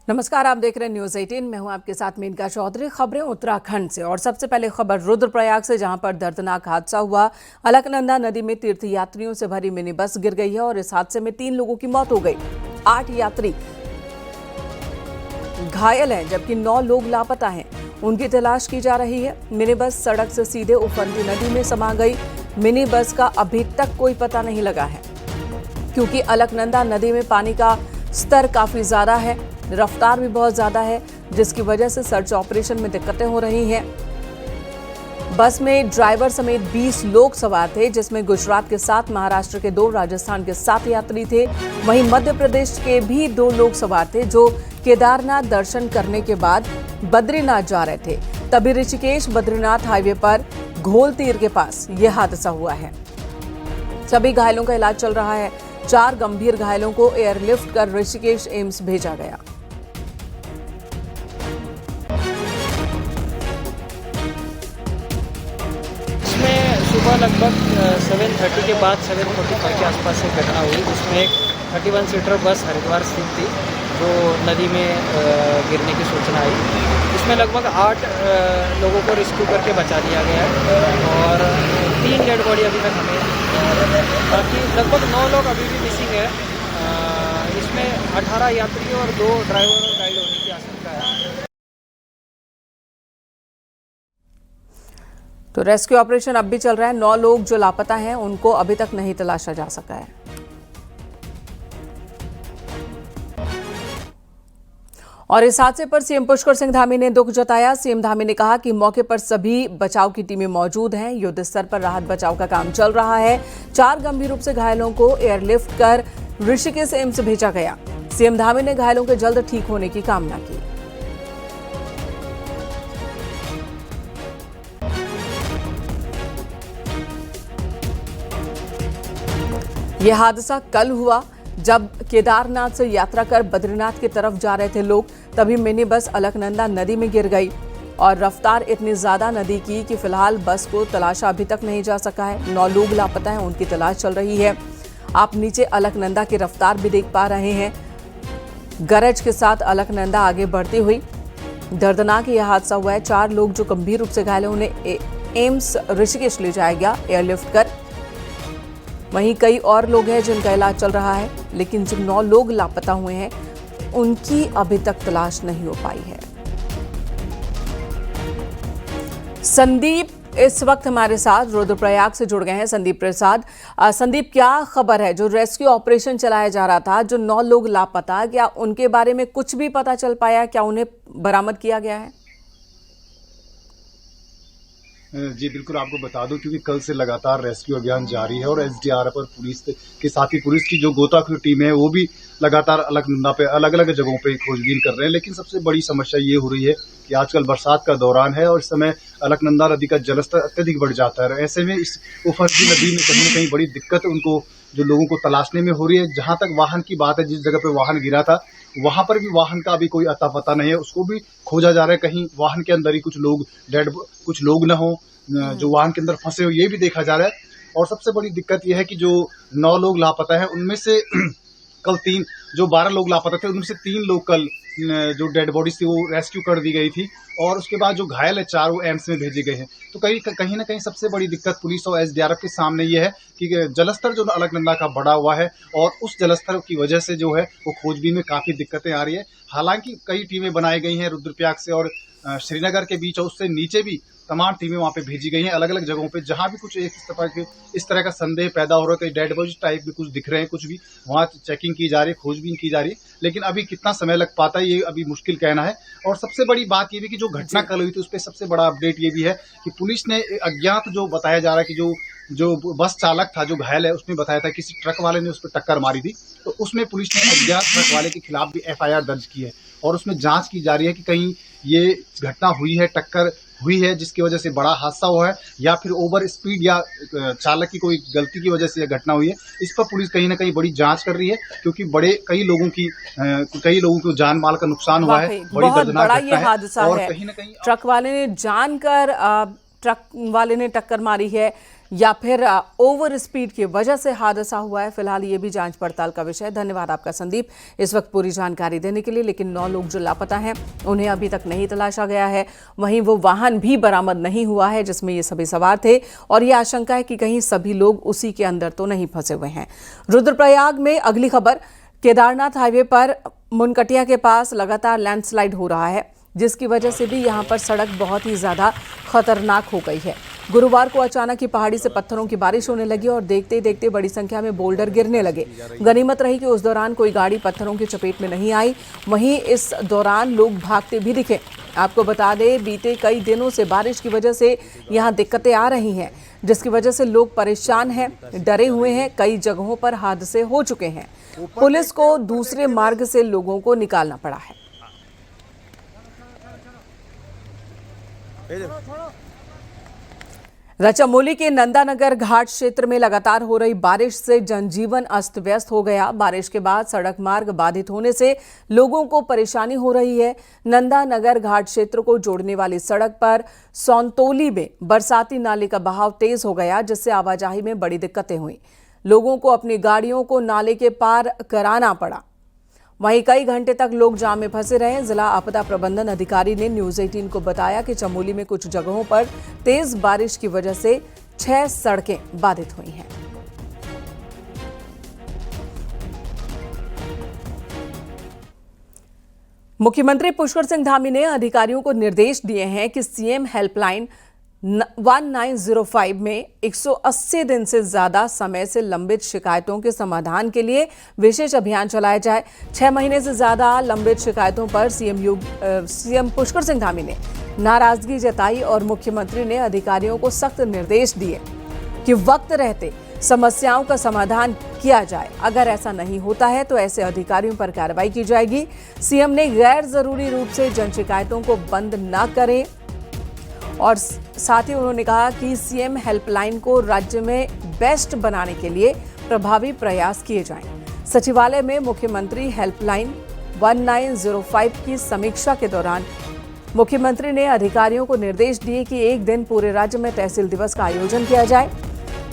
नमस्कार, आप देख रहे हैं न्यूज 18। मैं हूं आपके साथ मेनका चौधरी। खबरें उत्तराखंड से और सबसे पहले खबर रुद्रप्रयाग से, जहां पर दर्दनाक हादसा हुआ। अलकनंदा नदी में तीर्थ यात्रियों से भरी मिनी बस गिर गई है और इस हादसे में 3 लोगों की मौत हो गई। 8 यात्री घायल हैं जबकि 9 लोग लापता हैं। उनकी तलाश की जा रही है। मिनी बस सड़क से सीधे उफनती नदी में समा गई। मिनी बस का अभी तक कोई पता नहीं लगा है क्योंकि अलकनंदा नदी में पानी का स्तर काफी ज्यादा है, रफ्तार भी बहुत ज्यादा है, जिसकी वजह से सर्च ऑपरेशन में दिक्कतें हो रही हैं। बस में ड्राइवर समेत 20 लोग सवार थे, जिसमें गुजरात के 7, महाराष्ट्र के 2, राजस्थान के 7 यात्री थे। वहीं मध्य प्रदेश के भी 2 लोग सवार थे जो केदारनाथ दर्शन करने के बाद बद्रीनाथ जा रहे थे। तभी ऋषिकेश बद्रीनाथ हाईवे पर घोल तीर के पास यह हादसा हुआ है। सभी घायलों का इलाज चल रहा है। 4 गंभीर घायलों को एयरलिफ्ट कर ऋषिकेश एम्स भेजा गया। सुबह लगभग 7:30 के बाद 7:45 के आसपास एक घटना हुई, जिसमें एक 31 सीटर बस हरिद्वार स्थित थी जो नदी में गिरने की सूचना आई। इसमें लगभग 8 लोगों को रेस्क्यू करके बचा लिया गया है और 3 डेड बॉडी अभी तक हमें, बाकी लगभग 9 लोग अभी भी मिसिंग है। इसमें 18 यात्री और 2 ड्राइवर और गाइड होने की आशंका है। तो रेस्क्यू ऑपरेशन अब भी चल रहा है। 9 लोग जो लापता हैं उनको अभी तक नहीं तलाशा जा सका है। और इस हादसे पर सीएम पुष्कर सिंह धामी ने दुख जताया। सीएम धामी ने कहा कि मौके पर सभी बचाव की टीमें मौजूद हैं। युद्ध स्तर पर राहत बचाव का काम चल रहा है। 4 गंभीर रूप से घायलों को एयरलिफ्ट कर ऋषिकेश एम्स भेजा गया। सीएम धामी ने घायलों के जल्द ठीक होने की कामना की। यह हादसा कल हुआ जब केदारनाथ से यात्रा कर बद्रीनाथ की तरफ जा रहे थे लोग। तभी मिनी बस अलकनंदा नदी में गिर गई और रफ्तार इतनी ज्यादा नदी की कि फिलहाल बस को तलाशा अभी तक नहीं जा सका है। 9 लोग लापता हैं, उनकी तलाश चल रही है। आप नीचे अलकनंदा की रफ्तार भी देख पा रहे हैं। गरज के साथ अलकनंदा आगे बढ़ती हुई। दर्दनाक यह हादसा हुआ है। 4 लोग जो गंभीर रूप से घायल हैं उन्हें एम्स ऋषिकेश ले जाया गया एयरलिफ्ट कर। वहीं कई और लोग हैं जिनका इलाज चल रहा है, लेकिन जो 9 लोग लापता हुए हैं उनकी अभी तक तलाश नहीं हो पाई है। संदीप इस वक्त हमारे साथ रुद्रप्रयाग से जुड़ गए हैं। संदीप प्रसाद, संदीप, क्या खबर है? जो रेस्क्यू ऑपरेशन चलाया जा रहा था, जो 9 लोग लापता, क्या उनके बारे में कुछ भी पता चल पाया? क्या उन्हें बरामद किया गया है? जी बिल्कुल, आपको बता दूं क्योंकि कल से लगातार रेस्क्यू अभियान जारी है और एसडीआरएफ और पुलिस के साथ ही पुलिस की जो गोताखोरी टीम है वो भी लगातार अलकनंदा पे अलग अलग जगहों पे खोजबीन कर रहे हैं। लेकिन सबसे बड़ी समस्या ये हो रही है कि आजकल बरसात का दौरान है और इस समय अलकनंदा नदी का जलस्तर अत्यधिक बढ़ जाता है। ऐसे में इस उफरती नदी में कहीं न कहीं बड़ी दिक्कत उनको जो लोगों को तलाशने में हो रही है। जहां तक वाहन की बात है, जिस जगह पे वाहन गिरा था वहां पर भी वाहन का अभी कोई अता पता नहीं है, उसको भी खोजा जा रहा है। कहीं वाहन के अंदर ही कुछ लोग न हो जो वाहन के अंदर फंसे हो, ये भी देखा जा रहा है। और सबसे बड़ी दिक्कत यह है कि जो 9 लोग लापता है उनमें से कल 12 लोग लापता थे, उनमें से 3 लोग कल जो डेड बॉडीज थी वो रेस्क्यू कर दी गई थी और उसके बाद जो घायल है 4 वो एम्स में भेजे गए हैं। तो कहीं ना कहीं सबसे बड़ी दिक्कत पुलिस और एसडीआरएफ के सामने ये है कि जलस्तर जो अलकनंदा का बढ़ा हुआ है और उस जलस्तर की वजह से जो है वो खोजबीन में काफी दिक्कतें आ रही है। हालांकि कई टीमें बनाई गई हैं रुद्रप्रयाग से और श्रीनगर के बीच और उससे नीचे भी तमाम टीमें वहां पे भेजी गई हैं अलग अलग जगहों पे, जहां भी कुछ इस तरह का संदेह पैदा हो रहा है, कहीं डेड बॉडी टाइप भी कुछ दिख रहे हैं, कुछ भी वहां चेकिंग की जा रही है, खोजबीन की जा रही है। लेकिन अभी कितना समय लग पाता है ये अभी मुश्किल कहना है। और सबसे बड़ी बात ये भी कि जो घटना कल हुई थी उस पर सबसे बड़ा अपडेट ये भी है कि पुलिस ने अज्ञात जो बताया जा रहा है कि जो बस चालक था जो घायल है उसने बताया था किसी ट्रक वाले ने उस पर टक्कर मारी थी। तो उसमें पुलिस ने अज्ञात ट्रक वाले के खिलाफ भी एफआईआर दर्ज की है और उसमें जांच की जा रही है कि कहीं ये घटना हुई है, टक्कर हुई है जिसकी वजह से बड़ा हादसा हुआ है या फिर ओवर स्पीड या चालक की कोई गलती की वजह से यह घटना हुई है। इस पर पुलिस कहीं ना कहीं बड़ी जांच कर रही है क्योंकि कई लोगों को जान माल का नुकसान हुआ है। बड़ी दर्दनाक घटना है और कहीं ना कहीं ट्रक वाले ने जानकर ट्रक वाले ने टक्कर मारी है या फिर ओवर स्पीड की वजह से हादसा हुआ है। फिलहाल ये भी जांच पड़ताल का विषय है। धन्यवाद आपका संदीप इस वक्त पूरी जानकारी देने के लिए। लेकिन 9 लोग जो लापता हैं उन्हें अभी तक नहीं तलाशा गया है। वहीं वो वाहन भी बरामद नहीं हुआ है जिसमें ये सभी सवार थे और ये आशंका है कि कहीं सभी लोग उसी के अंदर तो नहीं फंसे हुए हैं। रुद्रप्रयाग में अगली खबर, केदारनाथ हाईवे पर मुनकटिया के पास लगातार लैंडस्लाइड हो रहा है जिसकी वजह से भी यहां पर सड़क बहुत ही ज्यादा खतरनाक हो गई है। गुरुवार को अचानक ही पहाड़ी से पत्थरों की बारिश होने लगी और देखते ही देखते बड़ी संख्या में बोल्डर गिरने लगे। गनीमत रही कि उस दौरान कोई गाड़ी पत्थरों की चपेट में नहीं आई। वहीं इस दौरान लोग भागते भी दिखे। आपको बता दें, बीते कई दिनों से बारिश की वजह से यहाँ दिक्कतें आ रही हैं जिसकी वजह से लोग परेशान हैं, डरे हुए हैं। कई जगहों पर हादसे हो चुके हैं। पुलिस को दूसरे मार्ग से लोगों को निकालना पड़ा है। रचमोली के नंदानगर घाट क्षेत्र में लगातार हो रही बारिश से जनजीवन अस्त व्यस्त हो गया। बारिश के बाद सड़क मार्ग बाधित होने से लोगों को परेशानी हो रही है। नंदानगर घाट क्षेत्र को जोड़ने वाली सड़क पर सौंतोली में बरसाती नाले का बहाव तेज हो गया जिससे आवाजाही में बड़ी दिक्कतें हुई। लोगों को अपनी गाड़ियों को नाले के पार कराना पड़ा। वहीं कई घंटे तक लोग जाम में फंसे रहे। जिला आपदा प्रबंधन अधिकारी ने न्यूज 18 को बताया कि चमोली में कुछ जगहों पर तेज बारिश की वजह से 6 सड़कें बाधित हुई हैं। मुख्यमंत्री पुष्कर सिंह धामी ने अधिकारियों को निर्देश दिए हैं कि सीएम हेल्पलाइन 1905 में 180 दिन से ज्यादा समय से लंबित शिकायतों के समाधान के लिए विशेष अभियान चलाया जाए। 6 महीने से ज्यादा लंबित शिकायतों पर सीएम पुष्कर सिंह धामी ने नाराजगी जताई और मुख्यमंत्री ने अधिकारियों को सख्त निर्देश दिए कि वक्त रहते समस्याओं का समाधान किया जाए। अगर ऐसा नहीं होता है तो ऐसे अधिकारियों पर कार्रवाई की जाएगी। सीएम ने गैर जरूरी रूप से जन शिकायतों को बंद न करें और साथ ही उन्होंने कहा कि सीएम हेल्पलाइन को राज्य में बेस्ट बनाने के लिए प्रभावी प्रयास किए जाएं। सचिवालय में मुख्यमंत्री हेल्पलाइन 1905 की समीक्षा के दौरान मुख्यमंत्री ने अधिकारियों को निर्देश दिए कि एक दिन पूरे राज्य में तहसील दिवस का आयोजन किया जाए।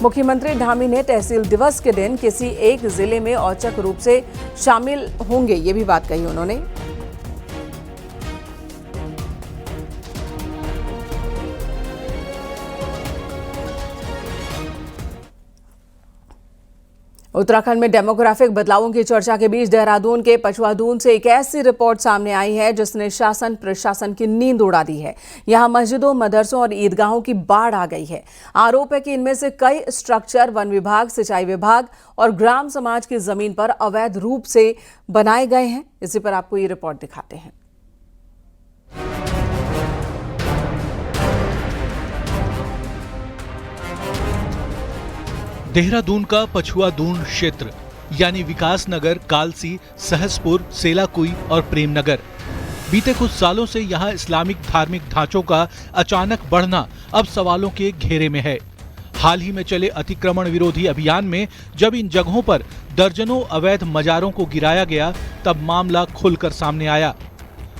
मुख्यमंत्री धामी ने तहसील दिवस के दिन किसी एक जिले में औचक रूप से शामिल होंगे, ये भी बात कही उन्होंने। उत्तराखंड में डेमोग्राफिक बदलावों की चर्चा के बीच देहरादून के पछुआदून से एक ऐसी रिपोर्ट सामने आई है जिसने शासन प्रशासन की नींद उड़ा दी है। यहां मस्जिदों, मदरसों और ईदगाहों की बाढ़ आ गई है। आरोप है कि इनमें से कई स्ट्रक्चर वन विभाग, सिंचाई विभाग और ग्राम समाज की जमीन पर अवैध रूप से बनाए गए हैं। इसी पर आपको ये रिपोर्ट दिखाते हैं। देहरादून का पछुआदून क्षेत्र यानी विकास नगर, कालसी, सहसपुर, सेलाकुई और प्रेमनगर, बीते कुछ सालों से यहां इस्लामिक धार्मिक ढांचों का अचानक बढ़ना अब सवालों के घेरे में है। हाल ही में चले अतिक्रमण विरोधी अभियान में जब इन जगहों पर दर्जनों अवैध मजारों को गिराया गया तब मामला खुलकर सामने आया।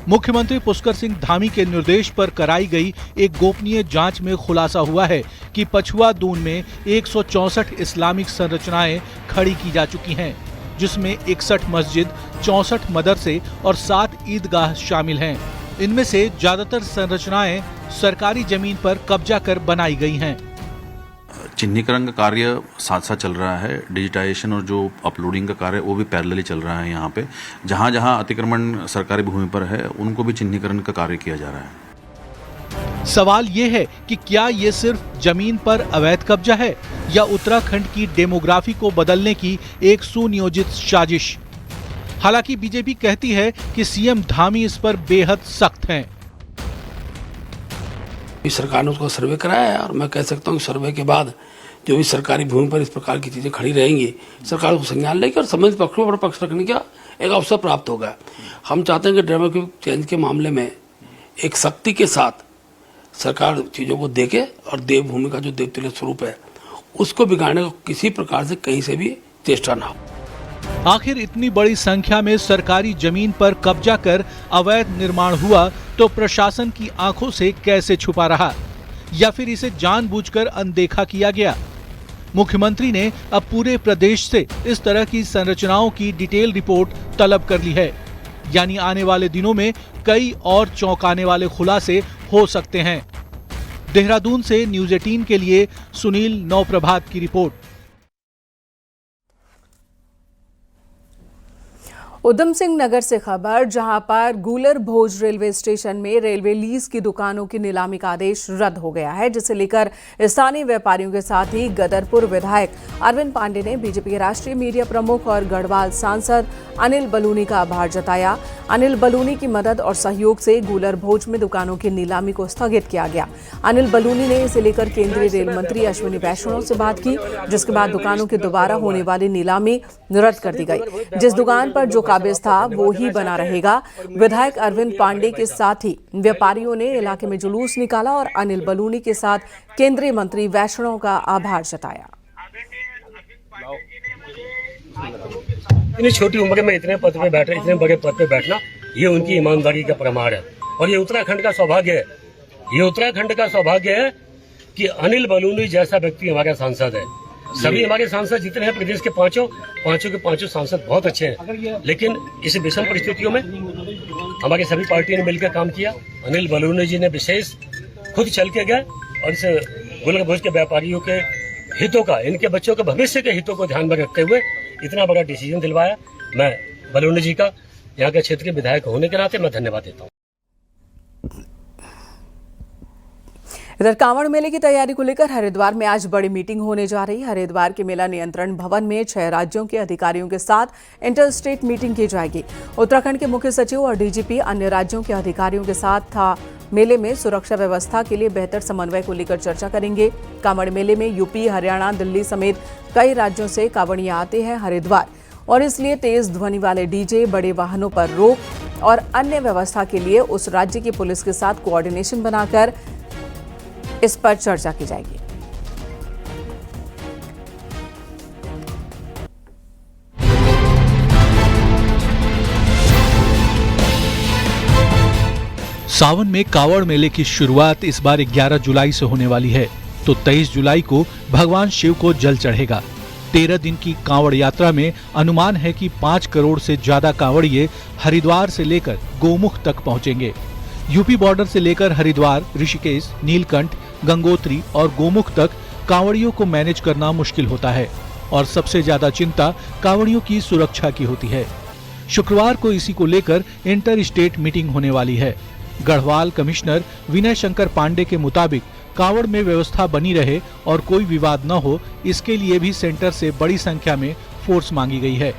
मुख्यमंत्री पुष्कर सिंह धामी के निर्देश पर कराई गई एक गोपनीय जांच में खुलासा हुआ है कि पछुआदून में 164 इस्लामिक संरचनाएं खड़ी की जा चुकी हैं, जिसमें 61 मस्जिद, 64 मदरसे और 7 ईदगाह शामिल हैं। इनमें से ज्यादातर संरचनाएं सरकारी जमीन पर कब्जा कर बनाई गई हैं। चिन्हीकरण का कार्य साथ साथ चल रहा है। डिजिटाइजेशन और जो अपलोडिंग का कार्य वो भी पैरेलली चल रहा है। यहाँ पे जहाँ जहाँ अतिक्रमण सरकारी भूमि पर है उनको भी चिन्हीकरण का कार्य किया जा रहा है। सवाल ये है कि क्या ये सिर्फ जमीन पर अवैध कब्जा है या उत्तराखंड की डेमोग्राफी को बदलने की एक सुनियोजित साजिश। हालांकि बीजेपी कहती है कि सीएम धामी इस पर बेहद सख्त हैं। सरकार ने उसका सर्वे कराया है और मैं कह सकता हूँ कि सर्वे के बाद जो भी सरकारी भूमि पर इस प्रकार की चीजें खड़ी रहेंगी, सरकार उसको संज्ञान लेगी और संबंधित पक्षों पर पक्ष रखने का एक अवसर प्राप्त होगा। हम चाहते हैं कि डेमोग्राफिक चेंज के मामले में एक सख्ती के साथ सरकार चीजों को देखे और देवभूमि का जो देवतुल्य स्वरूप है उसको बिगाड़ने का किसी प्रकार से कहीं से भी चेष्टा ना हो। आखिर इतनी बड़ी संख्या में सरकारी जमीन पर कब्जा कर अवैध निर्माण हुआ तो प्रशासन की आंखों से कैसे छुपा रहा। या फिर इसे जानबूझकर अनदेखा किया गया? मुख्यमंत्री ने अब पूरे प्रदेश से इस तरह की संरचनाओं की डिटेल रिपोर्ट तलब कर ली है। यानी आने वाले दिनों में कई और चौंकाने वाले खुलासे हो सकते हैं। देहरादून से न्यूज़ 18 के लिए सुनील नौप्रभात की रिपोर्ट। उधम सिंह नगर से खबर, जहां पर गूलर भोज रेलवे स्टेशन में रेलवे लीज की दुकानों की नीलामी का आदेश रद्द हो गया है, जिसे लेकर स्थानीय व्यापारियों के साथ ही गदरपुर विधायक अरविंद पांडे ने बीजेपी के राष्ट्रीय मीडिया प्रमुख और गढ़वाल सांसद अनिल बलूनी का आभार जताया। अनिल बलूनी की मदद और सहयोग से गूलर भोज में दुकानों की नीलामी को स्थगित किया गया। अनिल बलूनी ने इसे लेकर केंद्रीय रेल मंत्री अश्विनी वैष्णव से बात की, जिसके बाद दुकानों की दोबारा होने वाली नीलामी रद्द कर दी गई। जिस दुकान पर जो काबिज था वो ही बना रहेगा। विधायक अरविंद पांडे के साथ ही व्यापारियों ने इलाके में जुलूस निकाला और अनिल बलूनी के साथ केंद्रीय मंत्री वैष्णव का आभार जताया। इतनी छोटी उम्र में इतने पद पे बैठना, इतने बड़े पद पे बैठना, ये उनकी ईमानदारी का प्रमाण है। और ये उत्तराखंड का सौभाग्य है, ये उत्तराखंड का सौभाग्य है कि अनिल बलूनी जैसा व्यक्ति हमारा सांसद है। सभी हमारे सांसद जितने हैं प्रदेश के पांचों के पांचों सांसद बहुत अच्छे हैं, लेकिन इस विषम परिस्थितियों में हमारी सभी पार्टियों ने मिलकर काम किया। अनिल बलूनी जी ने विशेष खुद चल के गए और इस गूलर भोज के व्यापारियों के हितों का, इनके बच्चों के भविष्य के हितों को ध्यान में रखते हुए इतना बड़ा डिसीजन दिलवाया। मैं बलूनी जी का यहाँ के क्षेत्र के विधायक होने के नाते मैं धन्यवाद देता हूँ। इधर कांवड़ मेले की तैयारी को लेकर हरिद्वार में आज बड़ी मीटिंग होने जा रही है। हरिद्वार के मेला नियंत्रण भवन में 6 राज्यों के अधिकारियों के साथ इंटर स्टेट मीटिंग की जाएगी। उत्तराखंड के मुख्य सचिव और डीजीपी अन्य राज्यों के अधिकारियों के साथ मेले में सुरक्षा व्यवस्था के लिए बेहतर समन्वय को लेकर चर्चा करेंगे। कांवड़ मेले में यूपी, हरियाणा, दिल्ली समेत कई राज्यों से कांवड़ियां आते हैं हरिद्वार, और इसलिए तेज ध्वनि वाले डीजे, बड़े वाहनों पर रोक और अन्य व्यवस्था के लिए उस राज्य की पुलिस के साथ कोऑर्डिनेशन बनाकर इस पर चर्चा की जाएगी। सावन में कांवड़ मेले की शुरुआत इस बार 11 जुलाई से होने वाली है, तो 23 जुलाई को भगवान शिव को जल चढ़ेगा। 13 दिन की कांवड़ यात्रा में अनुमान है कि 5 करोड़ से ज्यादा कांवड़िए हरिद्वार से लेकर गोमुख तक पहुंचेंगे। यूपी बॉर्डर से लेकर हरिद्वार, ऋषिकेश, नीलकंठ, गंगोत्री और गोमुख तक कांवड़ियों को मैनेज करना मुश्किल होता है और सबसे ज्यादा चिंता कांवड़ियों की सुरक्षा की होती है। शुक्रवार को इसी को लेकर इंटर स्टेट मीटिंग होने वाली है। गढ़वाल कमिश्नर विनय शंकर पांडे के मुताबिक कांवड़ में व्यवस्था बनी रहे और कोई विवाद न हो, इसके लिए भी सेंटर से बड़ी संख्या में फोर्स मांगी गई है।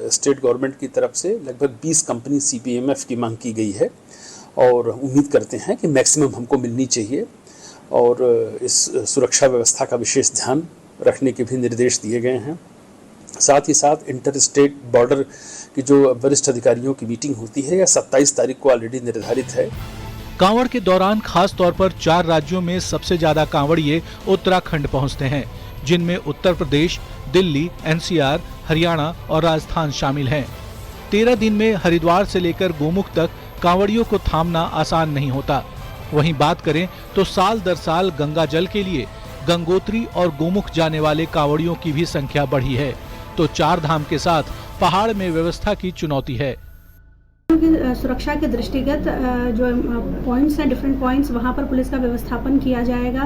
स्टेट गवर्नमेंट की तरफ से लगभग 20 कंपनी CPMF की मांग की गई है और उम्मीद करते हैं कि मैक्सिमम हमको मिलनी चाहिए और इस सुरक्षा व्यवस्था का विशेष ध्यान रखने के भी निर्देश दिए गए हैं। साथ ही साथ इंटर स्टेट बॉर्डर की जो वरिष्ठ अधिकारियों की मीटिंग होती है या 27 तारीख को ऑलरेडी निर्धारित है। कांवड़ के दौरान खास तौर पर 4 राज्यों में सबसे ज्यादा कांवड़िए उत्तराखंड पहुंचते हैं, जिनमें उत्तर प्रदेश, दिल्ली, NCR, हरियाणा और राजस्थान शामिल हैं। 13 दिन में हरिद्वार से लेकर गोमुख तक कांवड़ियों को थामना आसान नहीं होता। वहीं बात करें तो साल दर साल गंगा जल के लिए गंगोत्री और गोमुख जाने वाले कांवड़ियों की भी संख्या बढ़ी है, तो 4 धाम के साथ पहाड़ में व्यवस्था की चुनौती है। सुरक्षा के दृष्टिगत जो पॉइंट्स हैं, डिफरेंट पॉइंट्स, वहाँ पर पुलिस का व्यवस्थापन किया जाएगा।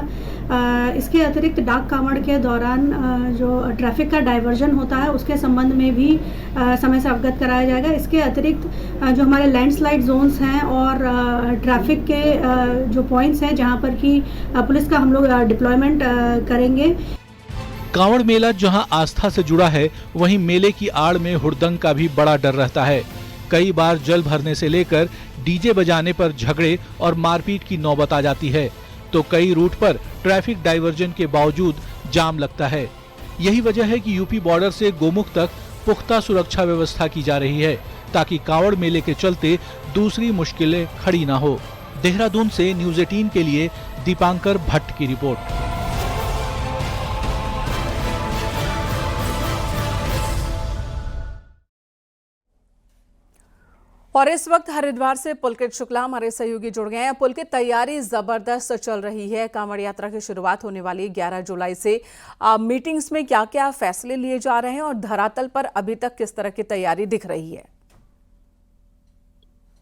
इसके अतिरिक्त डाक कांवड़ के दौरान जो ट्रैफिक का डाइवर्जन होता है उसके संबंध में भी समय से अवगत कराया जाएगा। इसके अतिरिक्त जो हमारे लैंडस्लाइड जोन्स हैं और ट्रैफिक के जो पॉइंट्स हैं जहाँ पर कि पुलिस का हम लोग डिप्लॉयमेंट करेंगे। कांवड़ मेला जहां आस्था से जुड़ा है, वहीं मेले की आड़ में हुड़दंग का भी बड़ा डर रहता है। कई बार जल भरने से लेकर डीजे बजाने पर झगड़े और मारपीट की नौबत आ जाती है, तो कई रूट पर ट्रैफिक डाइवर्जन के बावजूद जाम लगता है। यही वजह है कि यूपी बॉर्डर से गोमुख तक पुख्ता सुरक्षा व्यवस्था की जा रही है, ताकि कांवड़ मेले के चलते दूसरी मुश्किलें खड़ी ना हो। देहरादून से न्यूज़ 18 के लिए दीपांकर भट्ट की रिपोर्ट। और इस वक्त हरिद्वार से पुलकित शुक्ला हमारे सहयोगी जुड़ गए हैं। पुलकित, तैयारी जबरदस्त चल रही है। कांवड़ यात्रा की शुरुआत होने वाली 11 जुलाई से मीटिंग्स में क्या क्या फैसले लिए जा रहे हैं और धरातल पर अभी तक किस तरह की तैयारी दिख रही है?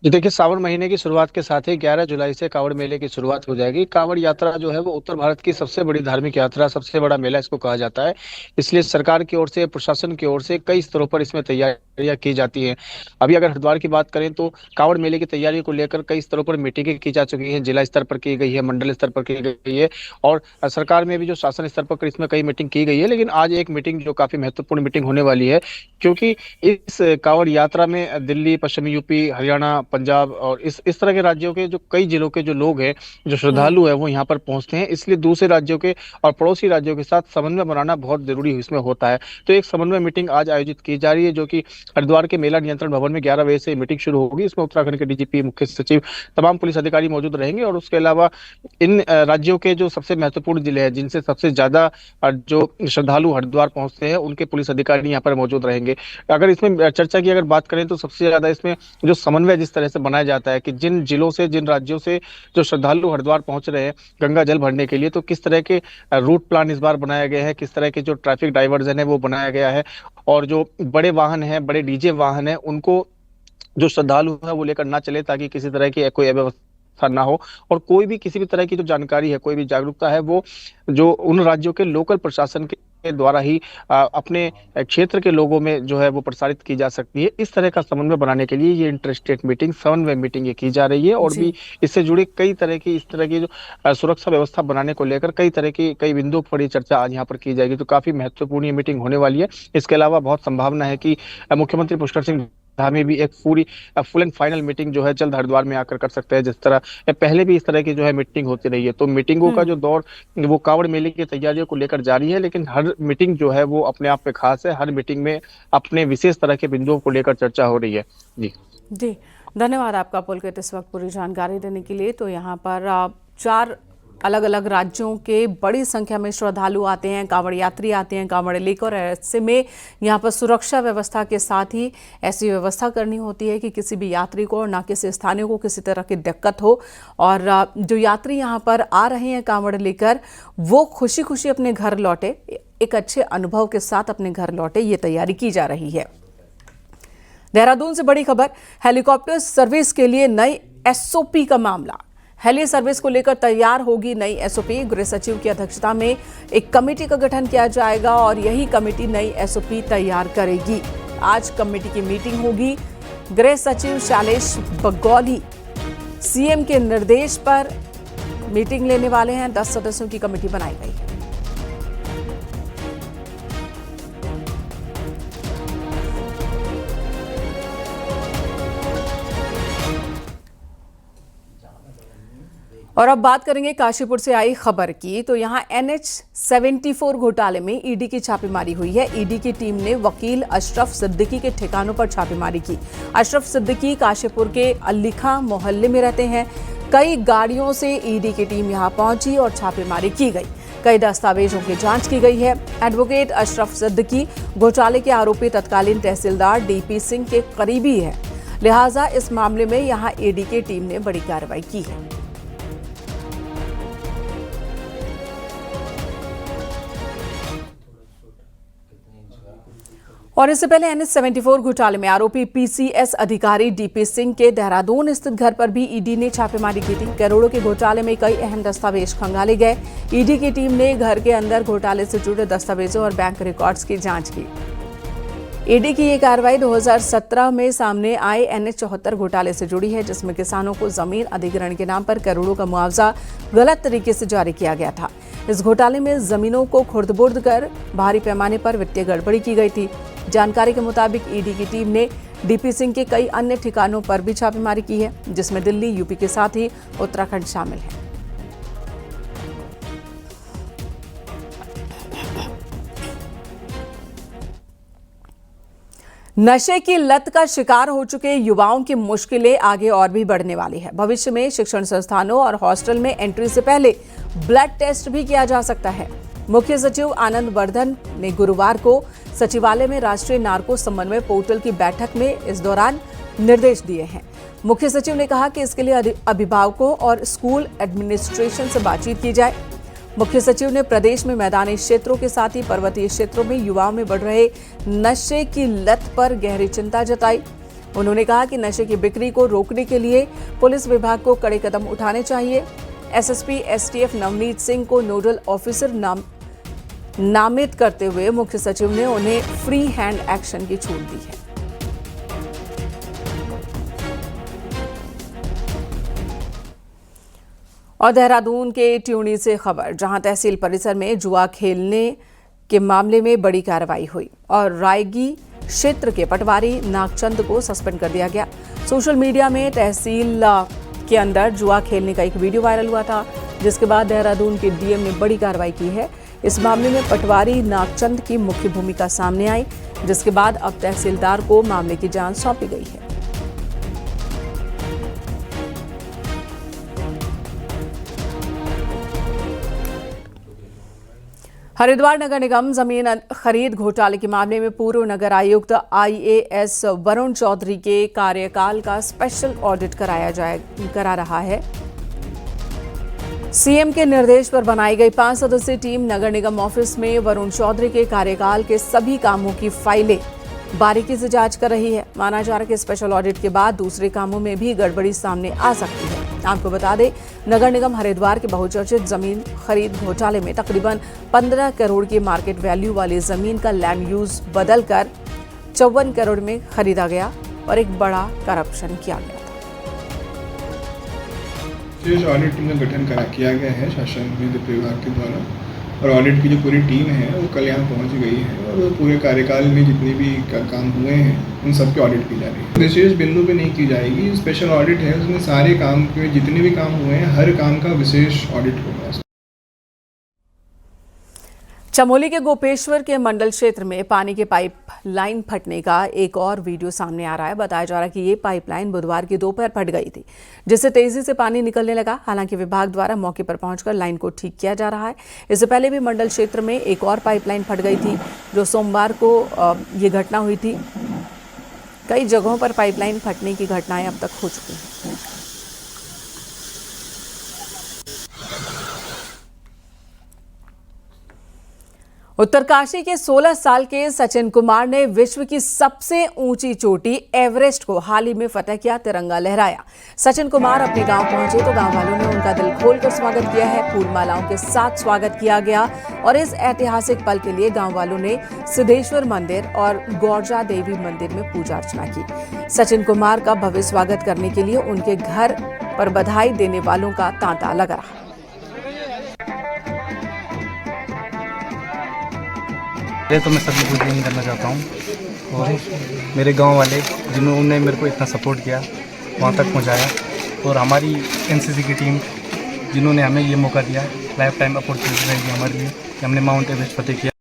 जी देखिए, सावन महीने की शुरुआत के साथ ही 11 जुलाई से कांवड़ मेले की शुरुआत हो जाएगी। कांवड़ यात्रा जो है वो उत्तर भारत की सबसे बड़ी धार्मिक यात्रा, सबसे बड़ा मेला इसको कहा जाता है। इसलिए सरकार की ओर से, प्रशासन की ओर से कई स्तरों पर इसमें तैयारियां की जाती हैं। अभी अगर हरिद्वार की बात करें तो कांवड़ मेले की तैयारी को लेकर कई स्तरों पर मीटिंगें की जा चुकी हैं। जिला स्तर पर की गई है, मंडल स्तर पर की गई है और सरकार में भी जो शासन स्तर पर इसमें कई मीटिंग की गई है। लेकिन आज एक मीटिंग जो काफी महत्वपूर्ण मीटिंग होने वाली है, क्योंकि इस कांवड़ यात्रा में दिल्ली, पश्चिमी यूपी, हरियाणा, पंजाब और इस तरह के राज्यों के जो कई जिलों के जो लोग हैं, जो श्रद्धालु हैं, वो यहाँ पर पहुंचते हैं। इसलिए दूसरे राज्यों के और पड़ोसी राज्यों के साथ समन्वय बनाना बहुत जरूरी इसमें होता है। तो एक समन्वय मीटिंग आज आयोजित की जा रही है, जो कि हरिद्वार के मेला नियंत्रण भवन में 11 बजे से मीटिंग शुरू होगी। इसमें उत्तराखंड के डीजीपी, मुख्य सचिव, तमाम पुलिस अधिकारी मौजूद रहेंगे और उसके अलावा इन राज्यों के जो सबसे महत्वपूर्ण जिले हैं, जिनसे सबसे ज्यादा जो श्रद्धालु हरिद्वार पहुंचते हैं, उनके पुलिस अधिकारी यहाँ पर मौजूद रहेंगे। अगर इसमें चर्चा की अगर बात करें तो सबसे ज्यादा इसमें जो समन्वय जिस तरह से बनाया जाता है कि जिन जिलों से, जिन राज्यों से जो श्रद्धालु हरिद्वार पहुंच रहे हैं गंगा जल भरने के लिए, तो किस तरह के रूट प्लान इस बार बनाया गया है, किस तरह के जो ट्रैफिक डाइवर्जन है वो बनाया गया है और जो बड़े वाहन हैं, बड़े डीजे वाहन हैं, उनको जो श्रद्धालु है वो लेकर ना चले, ताकि किसी तरह की कोई अव्यवस्था ना हो। और कोई भी किसी भी तरह की जो जानकारी है, कोई भी जागरूकता है, वो जो उन राज्यों के लोकल प्रशासन के द्वारा ही अपने क्षेत्र के लोगों में जो है वो प्रसारित की जा सकती है। इस तरह का समन्वय बनाने के लिए ये इंटर स्टेट मीटिंग, समन्वय मीटिंग ये की जा रही है। और भी इससे जुड़े कई तरह की, इस तरह की जो सुरक्षा व्यवस्था बनाने को लेकर कई तरह की, कई बिंदुओं पर ये चर्चा आज यहाँ पर की जाएगी। तो काफी महत्वपूर्ण ये मीटिंग होने वाली है। इसके अलावा बहुत संभावना है कि मुख्यमंत्री पुष्कर सिंह धामी भी एक पूरी फुल एंड फाइनल मीटिंग जो है जल्द हरिद्वार में आकर कर सकते हैं, जिस तरह पहले भी इस तरह की जो है मीटिंग होती रही है। तो मीटिंगों का जो दौर वो कांवड़ मेले की तैयारियों को लेकर जारी है, लेकिन हर मीटिंग जो है वो अपने आप में खास है। हर मीटिंग में अपने विशेष तरह के बिंदुओं को लेकर चर्चा हो रही है। जी धन्यवाद आपका पुलकित, इस वक्त पूरी जानकारी देने के लिए। तो यहाँ पर 4 अलग अलग राज्यों के बड़ी संख्या में श्रद्धालु आते हैं, कांवड़ यात्री आते हैं कांवड़ लेकर। ऐसे में यहाँ पर सुरक्षा व्यवस्था के साथ ही ऐसी व्यवस्था करनी होती है कि किसी भी यात्री को और ना किसी स्थानीय को किसी तरह की दिक्कत हो, और जो यात्री यहाँ पर आ रहे हैं कांवड़ लेकर, वो खुशी खुशी अपने घर लौटे, एक अच्छे अनुभव के साथ अपने घर लौटे, ये तैयारी की जा रही है। देहरादून से बड़ी खबर, हेलीकॉप्टर सर्विस के लिए नई SOP का मामला। हेली सर्विस को लेकर तैयार होगी नई SOP। गृह सचिव की अध्यक्षता में एक कमेटी का गठन किया जाएगा और यही कमेटी नई SOP तैयार करेगी। आज कमेटी की मीटिंग होगी। गृह सचिव शैलेश बगौली सीएम के निर्देश पर मीटिंग लेने वाले हैं। 10 सदस्यों की कमेटी बनाई गई है। और अब बात करेंगे काशीपुर से आई खबर की। तो यहाँ NH-74 घोटाले में ईडी की छापेमारी हुई है। ईडी की टीम ने वकील अशरफ सिद्दीकी के ठिकानों पर छापेमारी की। अशरफ सिद्दीकी काशीपुर के अलीखा मोहल्ले में रहते हैं। कई गाड़ियों से ईडी की टीम यहाँ पहुंची और छापेमारी की गई। कई दस्तावेजों की जांच की गई है। एडवोकेट अशरफ सिद्दीकी घोटाले के आरोपी तत्कालीन तहसीलदार DP सिंह के करीबी है, लिहाजा इस मामले में यहाँ ईडी की टीम ने बड़ी कार्रवाई की है। और इससे पहले NH-74 घोटाले में आरोपी PCS अधिकारी DP सिंह के देहरादून स्थित घर पर भी ईडी ने छापेमारी की थी। करोड़ों के घोटाले में कई अहम दस्तावेज खंगाले गए। ईडी की टीम ने घर के अंदर घोटाले से जुड़े दस्तावेजों और बैंक रिकॉर्ड्स की जांच की। ईडी की ये कार्रवाई 2017 में सामने आए NH-74 घोटाले से जुड़ी है, जिसमें किसानों को जमीन अधिग्रहण के नाम पर करोड़ों का मुआवजा गलत तरीके से जारी किया गया था। इस घोटाले में जमीनों को खुर्द-बुर्द कर भारी पैमाने पर वित्तीय गड़बड़ी की गई थी। जानकारी के मुताबिक ईडी की टीम ने DP सिंह के कई अन्य ठिकानों पर भी छापेमारी की है, जिसमें दिल्ली, यूपी के साथ ही उत्तराखंड शामिल है। नशे की लत का शिकार हो चुके युवाओं की मुश्किलें आगे और भी बढ़ने वाली है। भविष्य में शिक्षण संस्थानों और हॉस्टल में एंट्री से पहले ब्लड टेस्ट भी किया जा सकता है। मुख्य सचिव आनंद वर्धन ने गुरुवार को सचिवालय में राष्ट्रीय नार्को समन्वय पोर्टल की बैठक में इस दौरान निर्देश दिए हैं। मुख्य सचिव ने कहा कि इसके लिए अभिभावकों और स्कूल एडमिनिस्ट्रेशन से बातचीत की जाए। मुख्य सचिव ने प्रदेश में मैदानी क्षेत्रों के साथ ही पर्वतीय क्षेत्रों में युवाओं में बढ़ रहे नशे की लत पर गहरी चिंता जताई। उन्होंने कहा कि नशे की बिक्री को रोकने के लिए पुलिस विभाग को कड़े कदम उठाने चाहिए। एसएसपी एसटीएफ नवनीत सिंह को नोडल ऑफिसर नामित करते हुए मुख्य सचिव ने उन्हें फ्री हैंड एक्शन की छूट दी है। और देहरादून के ट्यूनी से खबर, जहां तहसील परिसर में जुआ खेलने के मामले में बड़ी कार्रवाई हुई और रायगी क्षेत्र के पटवारी नागचंद को सस्पेंड कर दिया गया। सोशल मीडिया में तहसील के अंदर जुआ खेलने का एक वीडियो वायरल हुआ था, जिसके बाद देहरादून के डीएम ने बड़ी कार्रवाई की है। इस मामले में पटवारी नागचंद की मुख्य भूमिका सामने आई, जिसके बाद अब तहसीलदार को मामले की जांच सौंपी गई है। हरिद्वार नगर निगम जमीन खरीद घोटाले के मामले में पूर्व नगर आयुक्त आईएएस वरुण चौधरी के कार्यकाल का स्पेशल ऑडिट करा रहा है। सीएम के निर्देश पर बनाई गई 5 सदस्यीय टीम नगर निगम ऑफिस में वरुण चौधरी के कार्यकाल के सभी कामों की फाइलें बारीकी से जांच कर रही है। माना जा रहा है कि स्पेशल ऑडिट के बाद दूसरे कामों में भी गड़बड़ी सामने आ सकती है। आपको बता दें, नगर निगम हरिद्वार के बहुचर्चित जमीन खरीद घोटाले में तकरीबन 15 करोड़ की मार्केट वैल्यू वाली जमीन का लैंड यूज बदलकर 54 करोड़ में खरीदा गया और एक बड़ा करप्शन किया गया था। ऑडिट टीम का गठन किया गया है शासन विभाग के द्वारा, और ऑडिट की जो पूरी टीम है वो कल यहाँ पहुँच गई है और पूरे कार्यकाल में जितने भी काम हुए हैं उन सब की ऑडिट की जा रही है। विशेष बिंदु पे नहीं की जाएगी, स्पेशल ऑडिट है, उसमें सारे काम के जितने भी काम हुए हैं हर काम का विशेष ऑडिट होगा। चमोली के गोपेश्वर के मंडल क्षेत्र में पानी के पाइप लाइन फटने का एक और वीडियो सामने आ रहा है। बताया जा रहा है कि ये पाइपलाइन बुधवार की दोपहर फट गई थी, जिससे तेजी से पानी निकलने लगा। हालांकि विभाग द्वारा मौके पर पहुंचकर लाइन को ठीक किया जा रहा है। इससे पहले भी मंडल क्षेत्र में एक और पाइपलाइन फट गई थी, जो सोमवार को ये घटना हुई थी। कई जगहों पर पाइपलाइन फटने की घटनाएं अब तक हो चुकी हैं। उत्तरकाशी के 16 साल के सचिन कुमार ने विश्व की सबसे ऊंची चोटी एवरेस्ट को हाल ही में फतह किया, तिरंगा लहराया। सचिन कुमार अपने गांव पहुंचे तो गांव वालों ने उनका दिल खोलकर स्वागत किया है। फूल मालाओं के साथ स्वागत किया गया और इस ऐतिहासिक पल के लिए गांव वालों ने सिद्धेश्वर मंदिर और गौरजा देवी मंदिर में पूजा अर्चना की। सचिन कुमार का भव्य स्वागत करने के लिए उनके घर पर बधाई देने वालों का तांता लगा रहा। तो मैं सभी को यकीन करना चाहता हूँ और मेरे गांव वाले जिन्होंने मेरे को इतना सपोर्ट किया, वहाँ तक पहुँचाया, और हमारी एनसीसी की टीम जिन्होंने हमें ये मौका दिया, लाइफ टाइम अपॉर्चुनिटी रहेगी हमारे लिए कि हमने माउंट एवरेस्ट फतेह किया।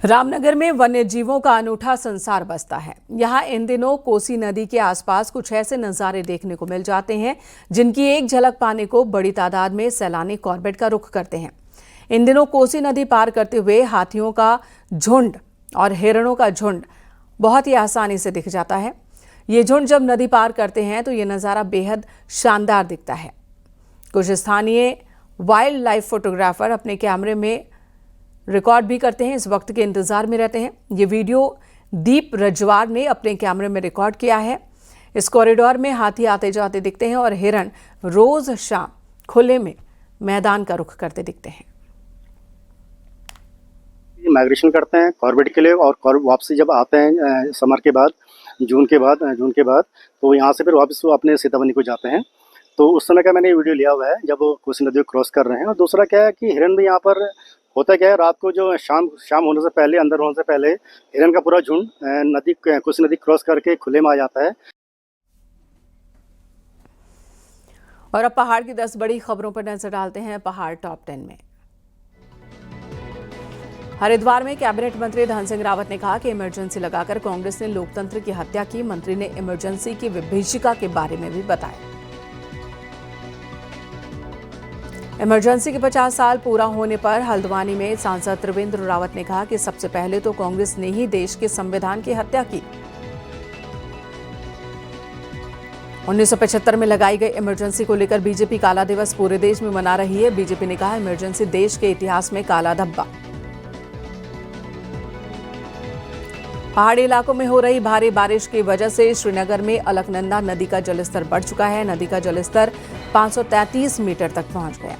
रामनगर में वन्य जीवों का अनूठा संसार बसता है। यहाँ इन दिनों कोसी नदी के आसपास कुछ ऐसे नज़ारे देखने को मिल जाते हैं जिनकी एक झलक पाने को बड़ी तादाद में सैलानी कॉर्बेट का रुख करते हैं। इन दिनों कोसी नदी पार करते हुए हाथियों का झुंड और हिरणों का झुंड बहुत ही आसानी से दिख जाता है। ये झुंड जब नदी पार करते हैं तो ये नज़ारा बेहद शानदार दिखता है। कुछ स्थानीय वाइल्ड लाइफ फोटोग्राफर अपने कैमरे में रिकॉर्ड भी करते हैं, इस वक्त के इंतजार में रहते हैं। ये वीडियो दीप रजवार ने अपने कैमरे में रिकॉर्ड किया है। इस कॉरिडोर में हाथी आते जाते दिखते हैं और हिरण रोज शाम खुले में मैदान का रुख करते दिखते हैं। माइग्रेशन करते हैं कॉर्बेट के लिए, और वापसी जब आते हैं समर के बाद, जून के बाद तो यहाँ से फिर वापस वो अपने सीताबनी को जाते हैं। तो उस समय का मैंने वीडियो लिया हुआ है जब वो कोसी नदी को क्रॉस कर रहे हैं। और दूसरा क्या है कि हिरन भी यहाँ पर होता क्या है, रात को जो शाम होने से पहले, अंदर होने से पहले हिरन का पूरा झुंड कोसी नदी क्रॉस करके खुले में आ जाता है। और अब पहाड़ की 10 बड़ी खबरों पर नजर डालते हैं पहाड़ टॉप 10 में। हरिद्वार में कैबिनेट मंत्री धन सिंह रावत ने कहा कि इमरजेंसी लगाकर कांग्रेस ने लोकतंत्र की हत्या की। मंत्री ने इमरजेंसी की विभीषिका के बारे में भी बताया। इमरजेंसी के 50 साल पूरा होने पर हल्द्वानी में सांसद त्रिवेंद्र रावत ने कहा कि सबसे पहले तो कांग्रेस ने ही देश के संविधान की हत्या की। 1975 में लगाई गई इमरजेंसी को लेकर बीजेपी काला दिवस पूरे देश में मना रही है। बीजेपी ने कहा इमरजेंसी देश के इतिहास में काला धब्बा। पहाड़ी इलाकों में हो रही भारी बारिश की वजह से श्रीनगर में अलकनंदा नदी का जलस्तर बढ़ चुका है। नदी का जलस्तर 533 मीटर तक पहुंच गया।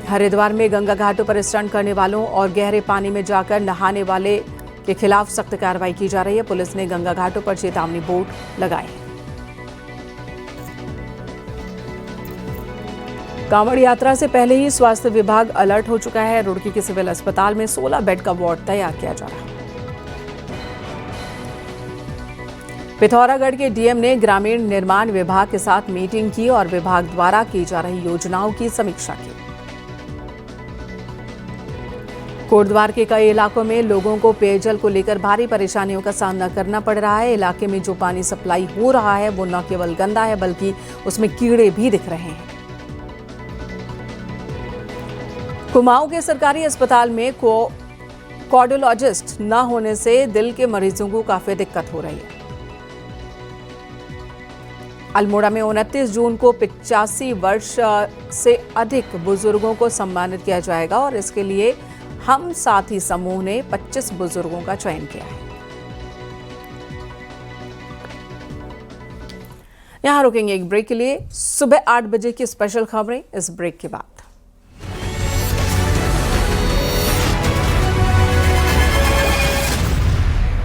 हरिद्वार में गंगा घाटों पर स्टंट करने वालों और गहरे पानी में जाकर नहाने वाले के खिलाफ सख्त कार्रवाई की जा रही है। पुलिस ने गंगा घाटों पर चेतावनी बोर्ड लगाए हैं। कांवड़ यात्रा से पहले ही स्वास्थ्य विभाग अलर्ट हो चुका है। रुड़की के सिविल अस्पताल में 16 बेड का वार्ड तैयार किया जा रहा है। पिथौरागढ़ के डीएम ने ग्रामीण निर्माण विभाग के साथ मीटिंग की और विभाग द्वारा की जा रही योजनाओं की समीक्षा की। कोटद्वार के कई इलाकों में लोगों को पेयजल को लेकर भारी परेशानियों का सामना करना पड़ रहा है। इलाके में जो पानी सप्लाई हो रहा है वो न केवल गंदा है बल्कि उसमें कीड़े भी दिख रहे हैं। कुमाऊं के सरकारी अस्पताल में कार्डियोलॉजिस्ट न होने से दिल के मरीजों को काफी दिक्कत हो रही है। अल्मोड़ा में 29 जून को 85 वर्ष से अधिक बुजुर्गों को सम्मानित किया जाएगा और इसके लिए हम साथी समूह ने 25 बुजुर्गों का चयन किया है। यहां रुकेंगे एक ब्रेक के लिए। सुबह 8 बजे की स्पेशल खबरें इस ब्रेक के बाद।